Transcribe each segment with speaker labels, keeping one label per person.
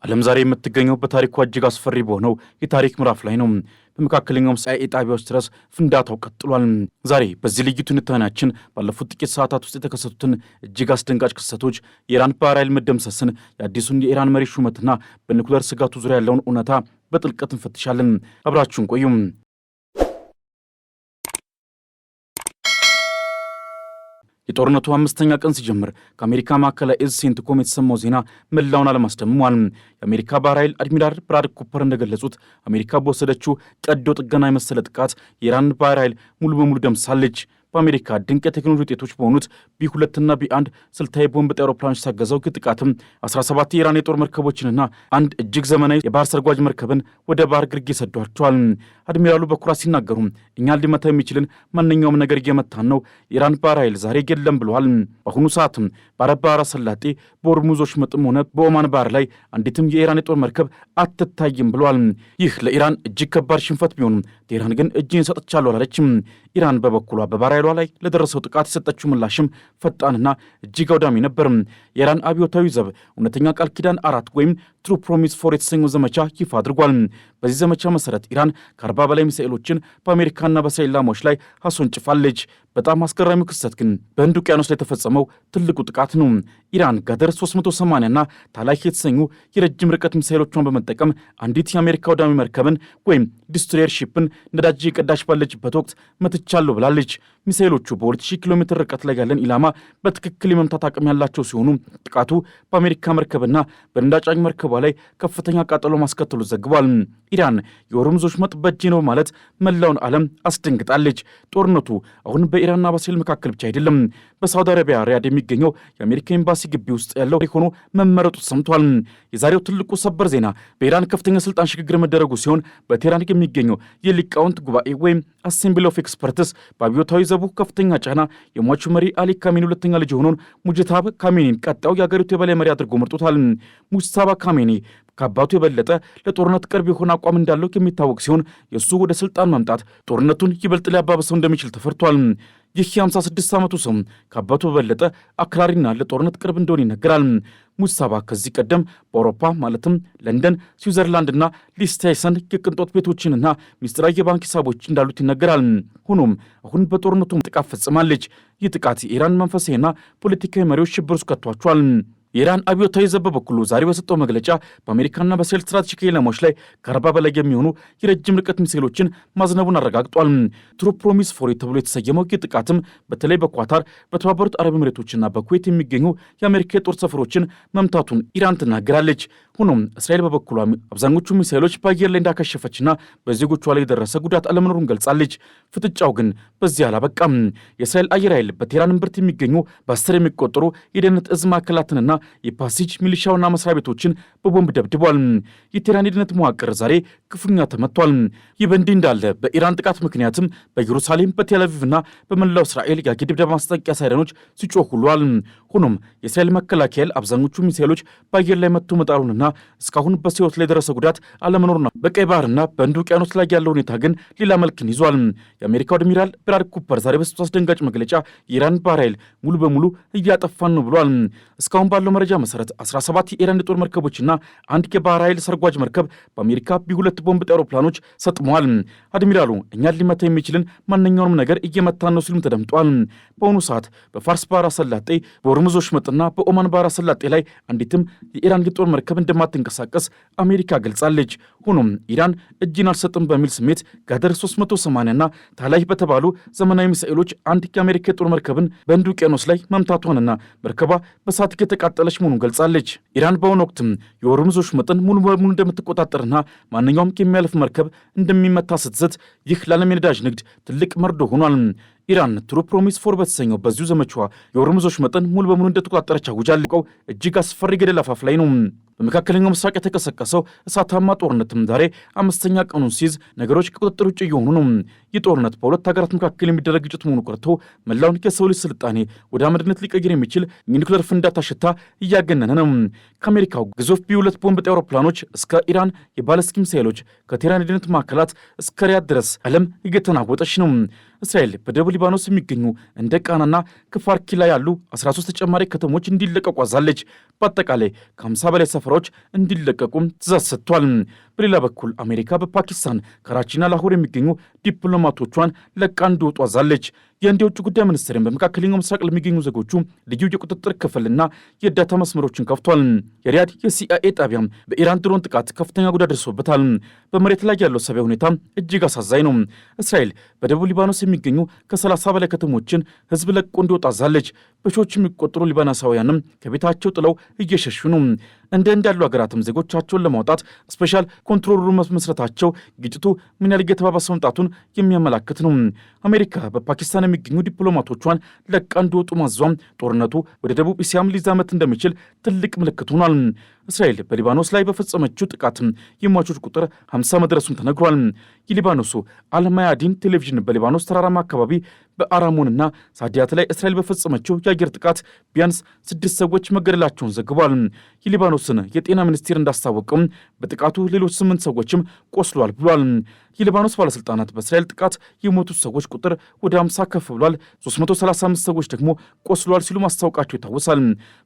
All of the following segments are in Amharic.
Speaker 1: ዓለም ዛሬ የምትገኘው በታሪኳ እጅግ አስፈሪ በሆነው የታሪክ ምዕራፍ ላይ ነው። በመካከለኛው ምስራቅ ጣቢያዎች ድረስ ፍንዳታው ቀጥሏል። ዛሬ በዚህ ልዩ ትንታኔያችን ባለፉት ጥቂት ሰዓታት ውስጥ የተከሰቱትን እጅግ አስደንጋጭ ክስተቶች፣ የኢራን ባህር ኃይል መደምሰስን፣ የአዲሱን የኢራን መሪ ሹመትና በኒኩሌር ስጋቱ ዙሪያ ያለውን እውነታ በጥልቀት እንፈትሻለን። አብራችሁን ቆዩም። የጦርነቱ አምስተኛ ቀን ሲጀምር ከአሜሪካ ማዕከላዊ እዝ ሴንትኮም የተሰማው ዜና መላውን ዓለም አስደምሟል። የአሜሪካ ባህር ኃይል አድሚራል ብራድ ኩፐር እንደገለጹት አሜሪካ በወሰደችው ቀዶ ጥገና የመሰለ ጥቃት የኢራን ባህር ኃይል ሙሉ በሙሉ ደምሳለች። በአሜሪካ ድንቅ የቴክኖሎጂ ውጤቶች በሆኑት ቢ2 እና ቢ1 ስልታዊ ቦምብ ጣይ አውሮፕላኖች ታገዘው ጥቃትም 17 የኢራን የጦር መርከቦችንና አንድ እጅግ ዘመናዊ የባህር ሰርጓጅ መርከብን ወደ ባህር ግርጌ ሰዷቸዋል። አድሚራሉ በኩራት ሲናገሩ እኛን ሊመታ የሚችልን ማንኛውም ነገር እየመታን ነው፣ የኢራን ባህር ኃይል ዛሬ የለም ብለዋል። በአሁኑ ሰዓትም በአረብ ባህረ ሰላጤ በሆርሙዝ ወሽመጥም ሆነ በኦማን ባህር ላይ አንዲትም የኢራን የጦር መርከብ አትታይም ብለዋል። ይህ ለኢራን እጅግ ከባድ ሽንፈት ቢሆንም ቴህራን ግን እጅን ሰጥቻለሁ አላለችም። ኢራን በበኩሏ በባህር ኃይሏ ላይ ለደረሰው ጥቃት የሰጠችው ምላሽም ፈጣንና እጅግ አውዳሚ ነበር። የኢራን አብዮታዊ ዘብ እውነተኛ ቃል ኪዳን 4 ወይም ትሩ ፕሮሚስ 4 የተሰኘው ዘመቻ ይፋ አድርጓል። በዚህ ዘመቻ መሰረት ኢራን ከ40 በላይ ሚሳኤሎችን በአሜሪካና በእስራኤል ኢላማዎች ላይ አስወንጭፋለች። በጣም አስገራሚው ክስተት ግን በህንድ ውቅያኖስ ላይ የተፈጸመው ትልቁ ጥቃት ነው። ኢራን ጋደር 380 እና ታላክ የተሰኙ የረጅም ርቀት ሚሳኤሎቿን በመጠቀም አንዲት የአሜሪካ አውዳሚ መርከብን ወይም ዲስትሮየር ሺፕን ነዳጅ የቀዳች ባለችበት ወቅት መትቻለሁ ብላለች። ሚሳኤሎቹ በ2000 ኪሎ ሜትር ርቀት ላይ ያለን ኢላማ በትክክል የመምታት አቅም ያላቸው ሲሆኑ ጥቃቱ በአሜሪካ መርከብና በነዳጅ ጫኝ መርከቧ ላይ ከፍተኛ ቃጠሎ ማስከተሉ ዘግቧል። ኢራን የሆርሙዝ ወሽመጥ በእጄ ነው ማለት መላውን ዓለም አስደንግጣለች። ጦርነቱ አሁን በኢራንና በእስራኤል መካከል ብቻ አይደለም። በሳውዲ አረቢያ ሪያድ የሚገኘው የአሜሪካ ኤምባሲ ግቢ ውስጥ ያለው ሆኖ መመረጡ ተሰምቷል። የዛሬው ትልቁ ሰበር ዜና በኢራን ከፍተኛ ስልጣን ሽግግር መደረጉ ሲሆን በቴህራን የሚገኘው የሊቃውንት ጉባኤ ወይም አሴምብሊ ኦፍ ኤክስፐርትስ በአብዮታዊ ዘቡ ከፍተኛ ጫና የሟቹ መሪ አሊ ካሜኒ ሁለተኛ ልጅ የሆነውን ሙጅታባ ካሜኒን ቀጣዩ የአገሪቱ የበላይ መሪ አድርጎ መርጦታል። ሙጅታባ ካሜኒ ከአባቱ የበለጠ ለጦርነት ቅርብ የሆነ አቋም እንዳለው የሚታወቅ ሲሆን የእሱ ወደ ስልጣን መምጣት ጦርነቱን ይበልጥ ሊያባብሰው እንደሚችል ተፈርቷል። ይህ የ56 ዓመቱ ሰው ከአባቱ በበለጠ አክራሪና ለጦርነት ቅርብ እንደሆነ ይነገራል። ሙጅታባ ከዚህ ቀደም በአውሮፓ ማለትም ለንደን፣ ስዊዘርላንድና ሊስታይሰን የቅንጦት ቤቶችንና ሚስጥራዊ የባንክ ሂሳቦች እንዳሉት ይነገራል። ሆኖም አሁን በጦርነቱ ጥቃት ፈጽማለች። ይህ ጥቃት የኢራን መንፈሳዊና ፖለቲካዊ መሪዎች ሽብር ውስጥ ከቷቸዋል። የኢራን አብዮታዊ ዘብ በበኩሉ ዛሬ በሰጠው መግለጫ በአሜሪካና በእስራኤል ስትራቴጂካዊ ኢላማዎች ላይ ከ40 በላይ የሚሆኑ የረጅም ርቀት ሚሳኤሎችን ማዝነቡን አረጋግጧል። ትሩ ፕሮሚስ 4 ተብሎ የተሰየመው ይህ ጥቃትም በተለይ በኳታር፣ በተባበሩት አረብ ኤሚሬቶችና በኩዌት የሚገኙ የአሜሪካ የጦር ሰፈሮችን መምታቱን ኢራን ትናገራለች። ሆኖም እስራኤል በበኩሏ አብዛኞቹ ሚሳኤሎች በአየር ላይ እንዳከሸፈችና በዜጎቿ ላይ የደረሰ ጉዳት አለመኖሩን ገልጻለች። ፍጥጫው ግን በዚህ አላበቃም። የእስራኤል አየር ኃይል በቴህራን እምብርት የሚገኙ በ10 የሚቆጠሩ የደህንነት እዝ ማዕከላትንና የፓሲጅ ሚሊሻውና መስሪያ ቤቶችን በቦምብ ደብድቧል። የቴህራን የደህንነት መዋቅር ዛሬ ክፉኛ ተመቷል። ይህ በእንዲህ እንዳለ በኢራን ጥቃት ምክንያትም በኢየሩሳሌም በቴልአቪቭና በመላው እስራኤል የአየር ድብደባ ማስጠንቀቂያ ሳይረኖች ሲጮሁ ውለዋል። ሆኖም የእስራኤል መከላከያ ኃይል አብዛኞቹ ሚሳኤሎች በአየር ላይ መጥቶ መጣሉንና እስካሁን በሕይወት ላይ የደረሰ ጉዳት አለመኖሩና በቀይ ባህርና በህንድ ውቅያኖስ ላይ ያለው ሁኔታ ግን ሌላ መልክን ይዟል። የአሜሪካው አድሚራል ብራድ ኩፐር ዛሬ በሰጡት አስደንጋጭ መግለጫ የኢራን ባህር ኃይል ሙሉ በሙሉ እያጠፋን ነው ብሏል። እስካሁን ባለው መረጃ መሰረት 17 የኢራን የጦር መርከቦችና አንድ የባህር ኃይል ሰርጓጅ መርከብ በአሜሪካ ቢ2 ቦምብ ጣይ አውሮፕላኖች ሰጥመዋል። አድሚራሉ እኛን ሊመታ የሚችልን ማንኛውንም ነገር እየመታን ነው ሲሉም ተደምጧል። በአሁኑ ሰዓት በፋርስ ባህረ ሰላጤ በሆርሙዝ ወሽመጥና በኦማን ባህረ ሰላጤ ላይ አንዲትም የኢራን የጦር መርከብ እንደማትንቀሳቀስ አሜሪካ ገልጻለች። ሆኖም ኢራን እጅን አልሰጥም በሚል ስሜት ጋደር 380 እና ታላይ በተባሉ ዘመናዊ ሚሳኤሎች አንድ የአሜሪካ የጦር መርከብን በህንድ ውቅያኖስ ላይ መምታቷንና መርከቧ በሳት የተቃጠለች መሆኑን ገልጻለች። ኢራን በአሁኑ ወቅትም የሆርሙዝ ወሽመጥን ሙሉ በሙሉ እንደምትቆጣጠርና ማንኛውም የሚያልፍ መርከብ እንደሚመታ ስትዝት ይህ ለዓለም የነዳጅ ንግድ ትልቅ መርዶ ሆኗል። ኢራን ትሩ ፕሮሚስ 4 በተሰኘው በዚሁ ዘመቻዋ የሆርሙዝ ወሽመጥን ሙሉ በሙሉ እንደተቆጣጠረች አውጃለች። እጅግ አስፈሪ ገደል አፋፍ ላይ ነው። በመካከለኛው ምስራቅ የተቀሰቀሰው እሳታማ ጦርነትም ዛሬ 5ኛ ቀኑን ሲይዝ ነገሮች ከቁጥጥር ውጭ እየሆኑ ነው። ይህ ጦርነት በሁለት ሀገራት መካከል የሚደረግ ግጭት መሆኑ ቀርቶ መላውን የሰው ልጅ ስልጣኔ ወደ አመድነት ሊቀይር የሚችል የኒውክሌር ፍንዳታ ሽታ እያገነነ ነው። ከአሜሪካው ግዙፍ ቢ2 ቦምብ ጣይ አውሮፕላኖች እስከ ኢራን የባለስቲክ ሚሳኤሎች ከቴህራን የደህንነት ማዕከላት እስከ ሪያድ ድረስ ዓለም እየተናወጠች ነው። እስራኤል በደቡብ ሊባኖስ የሚገኙ እንደ ቃናና ክፋር ኪላ ያሉ 13 ተጨማሪ ከተሞች እንዲለቀቁ አዛለች። በአጠቃላይ ከ50 በላይ ሰፈሮች ስፍራዎች እንዲለቀቁ ትዕዛዝ ሰጥቷል። በሌላ በኩል አሜሪካ በፓኪስታን ከራቺና ላሆር የሚገኙ ዲፕሎማቶቿን ለቃ እንዲወጡ አዛለች። የህንድ የውጭ ጉዳይ ሚኒስቴርን በመካከለኛው ምስራቅ ለሚገኙ ዜጎቹ ልዩ የቁጥጥር ክፍልና የእርዳታ መስመሮችን ከፍቷል። የሪያድ የሲአይኤ ጣቢያም በኢራን ድሮን ጥቃት ከፍተኛ ጉዳት ደርሶበታል። በመሬት ላይ ያለው ሰብአዊ ሁኔታ እጅግ አሳዛኝ ነው። እስራኤል በደቡብ ሊባኖስ የሚገኙ ከ30 በላይ ከተሞችን ህዝብ ለቆ እንዲወጣ አዛለች። በሺዎች የሚቆጠሩ ሊባኖሳውያንም ከቤታቸው ጥለው እየሸሹ ነው። እንደ ህንድ ያሉ ሀገራትም ዜጎቻቸውን ለማውጣት ስፔሻል ኮንትሮል ሩም መስረታቸው ግጭቱ ምን ያህል እየተባባሰ መምጣቱን የሚያመላክት ነው። አሜሪካ በፓኪስታን የሚገኙ ዲፕሎማቶቿን ለቃ እንዲወጡ ማዟም ጦርነቱ ወደ ደቡብ እስያም ሊዛመት እንደሚችል ትልቅ ምልክት ሆኗል። እስራኤል በሊባኖስ ላይ በፈጸመችው ጥቃት የሟቾች ቁጥር 50 መድረሱን ተነግሯል። የሊባኖሱ አልማያዲን ቴሌቪዥን በሊባኖስ ተራራማ አካባቢ በአራሞንና ሳዲያት ላይ እስራኤል በፈጸመችው የአየር ጥቃት ቢያንስ 6 ሰዎች መገደላቸውን ዘግቧል። የሊባኖስን የጤና ሚኒስቴር እንዳስታወቀው በጥቃቱ ሌሎች 8 ሰዎችም ቆስሏል ብሏል። የሊባኖስ ባለሥልጣናት በእስራኤል ጥቃት የሞቱት ሰዎች ቁጥር ወደ 50 ከፍ ብሏል፣ 335 ሰዎች ደግሞ ቆስሏል ሲሉ ማስታወቃቸው ይታወሳል።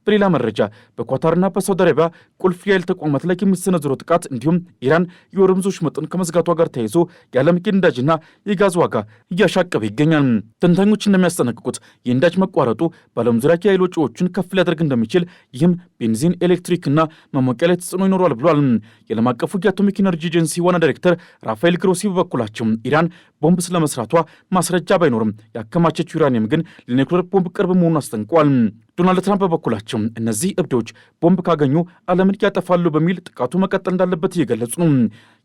Speaker 1: በሌላ መረጃ በኳታርና በሳውዲ አረቢያ ቁልፍ የኃይል ተቋማት ላይ የሚሰነዘረው ጥቃት እንዲሁም ኢራን የወርምዞች መጠን ከመዝጋቷ ጋር ተያይዞ የዓለም የነዳጅና የጋዝ ዋጋ እያሻቀበ ይገኛል። ተንታኞች እንደሚያስጠነቅቁት የነዳጅ መቋረጡ በዓለም ዙሪያ የኃይል ወጪዎችን ከፍ ሊያደርግ እንደሚችል፣ ይህም ቤንዚን፣ ኤሌክትሪክና ማሞቂያ ላይ ተጽዕኖ ይኖሯል ብሏል። የዓለም አቀፉ የአቶሚክ ኢነርጂ ኤጀንሲ ዋና ዳይሬክተር ራፋኤል ግሮሲ በበኩላቸው ኢራን ቦምብ ስለመስራቷ ማስረጃ ባይኖርም ያከማቸችው ዩራኒየም ግን ለኒውክሌር ቦምብ ቅርብ መሆኑን አስጠንቅቋል። ዶናልድ ትራምፕ በበኩላቸው እነዚህ እብዶች ቦምብ ካገኙ ዓለምን ያጠፋሉ በሚል ጥቃቱ መቀጠል እንዳለበት እየገለጹ ነው።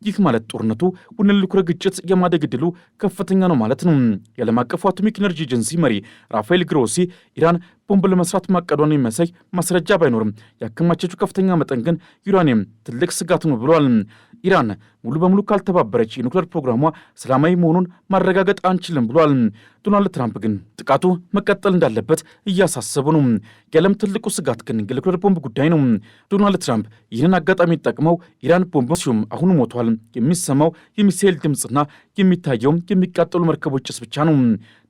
Speaker 1: ይህ ማለት ጦርነቱ ወደ ኒውክሌር ግጭት የማደግ ዕድሉ ከፍተኛ ነው ማለት ነው። የዓለም አቀፉ አቶሚክ ኢነርጂ ኤጀንሲ መሪ ራፋኤል ግሮሲ ኢራን ቦምብ ለመስራት ማቀዷን የሚያሳይ ማስረጃ ባይኖርም ያከማቸችው ከፍተኛ መጠን ግን ዩራኒየም ትልቅ ስጋት ነው ብሏል። ኢራን ሙሉ በሙሉ ካልተባበረች የኒውክሌር ፕሮግራሟ ሰላማዊ መሆኑን ማረጋገጥ አንችልም ብሏል። ዶናልድ ትራምፕ ግን ጥቃቱ መቀጠል እንዳለበት እያሳሰቡ ነው። የዓለም ትልቁ ስጋት ግን የኒውክሌር ቦምብ ጉዳይ ነው። ዶናልድ ትራምፕ ይህንን አጋጣሚ ጠቅመው ኢራን ቦምብ ሲሁም አሁን ሞቷል የሚሰማው የሚሳኤል ድምፅና የሚታየው የሚቃጠሉ መርከቦች ጭስ ብቻ ነው።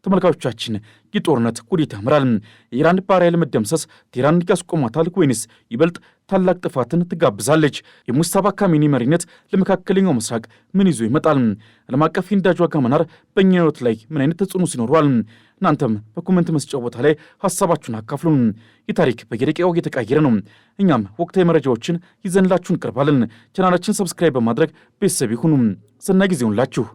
Speaker 1: ተመልካቾቻችን ይህ ጦርነት ወዴት ያምራል? የኢራን ባህር ኃይል መደምሰስ ቴህራን ያስቆማታል ወይንስ ይበልጥ ታላቅ ጥፋትን ትጋብዛለች? የሙስታፋ ካሚኒ መሪነት ለመካከለኛው ምስራቅ ምን ይዞ ይመጣል? ዓለም አቀፍ የነዳጅ ዋጋ መናር በእኛ ሕይወት ላይ ምን አይነት ተጽዕኖ ሲኖረዋል? እናንተም በኮመንት መስጫው ቦታ ላይ ሀሳባችሁን አካፍሉን። ይህ ታሪክ በየደቂቃው እየተቀየረ ነው። እኛም ወቅታዊ መረጃዎችን ይዘንላችሁ እንቀርባለን። ቻናላችን ሰብስክራይብ በማድረግ ቤተሰብ ይሁኑ። ሰናይ ጊዜ ይሁንላችሁ።